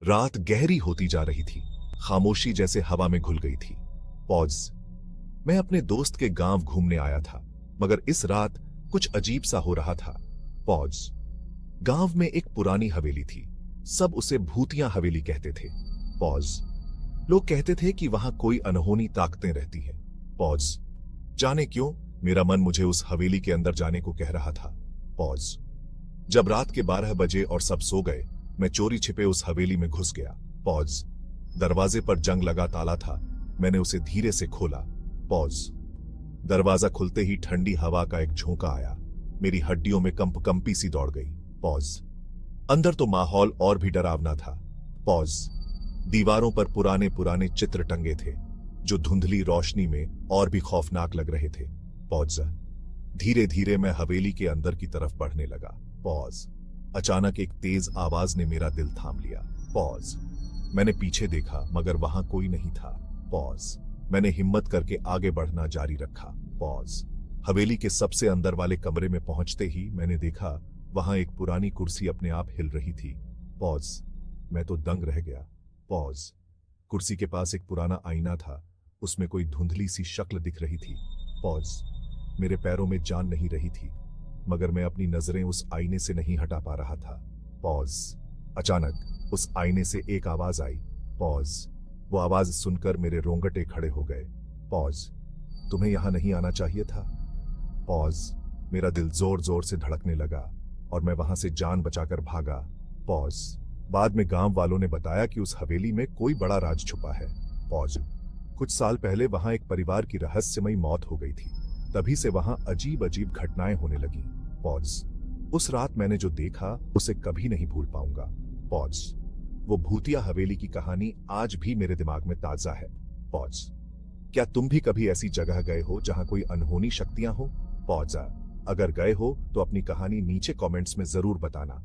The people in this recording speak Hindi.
रात गहरी होती जा रही थी। खामोशी जैसे हवा में घुल गई थी। पॉज। मैं अपने दोस्त के गांव घूमने आया था, मगर इस रात कुछ अजीब सा हो रहा था। पॉज। गांव में एक पुरानी हवेली थी। सब उसे भूतिया हवेली कहते थे। पॉज। लोग कहते थे कि वहां कोई अनहोनी ताकतें रहती हैं। पॉज। जाने क्यों मेरा मन मुझे उस हवेली के अंदर जाने को कह रहा था। पॉज। जब रात के 12 बजे और सब सो गए, मैं चोरी छिपे उस हवेली में घुस गया। पॉज। दरवाजे पर जंग लगा ताला था। मैंने उसे धीरे से खोला। पॉज। दरवाजा खुलते ही ठंडी हवा का एक झोंका आया। मेरी हड्डियों में कंपी सी दौड़ गई। पॉज। अंदर तो माहौल और भी डरावना था। पॉज। दीवारों पर पुराने पुराने चित्र टंगे थे, जो धुंधली रोशनी में और भी खौफनाक लग रहे थे। पॉज। धीरे धीरे मैं हवेली के अंदर की तरफ बढ़ने लगा। पॉज। अचानक एक तेज आवाज ने मेरा दिल थाम लिया। पॉज। मैंने पीछे देखा, मगर वहां कोई नहीं था। पॉज। मैंने हिम्मत करके आगे बढ़ना जारी रखा। पॉज। हवेली के सबसे अंदर वाले कमरे में पहुंचते ही मैंने देखा वहां एक पुरानी कुर्सी अपने आप हिल रही थी। पॉज। मैं तो दंग रह गया। पॉज। कुर्सी के पास एक पुराना आईना था। उसमें कोई धुंधली सी शक्ल दिख रही थी। पॉज। मेरे पैरों में जान नहीं रही थी, मगर मैं अपनी नजरें उस आईने से नहीं हटा पा रहा था। पॉज। अचानक उस आईने से एक आवाज आई। पॉज। वो आवाज सुनकर मेरे रोंगटे खड़े हो गए। पॉज। तुम्हें यहां नहीं आना चाहिए था। पॉज। मेरा दिल जोर जोर से धड़कने लगा और मैं वहां से जान बचाकर भागा। पॉज। बाद में गांव वालों ने बताया कि उस हवेली में कोई बड़ा राज छुपा है। पॉज। कुछ साल पहले वहां एक परिवार की रहस्यमयी मौत हो गई थी। तभी से वहां अजीब अजीब घटनाएं होने लगी। पॉज। उस रात मैंने जो देखा उसे कभी नहीं भूल पाऊंगा। पॉज। वो भूतिया हवेली की कहानी आज भी मेरे दिमाग में ताजा है। पॉज। क्या तुम भी कभी ऐसी जगह गए हो जहां कोई अनहोनी शक्तियां हो? पॉज। अगर गए हो तो अपनी कहानी नीचे कमेंट्स में जरूर बताना।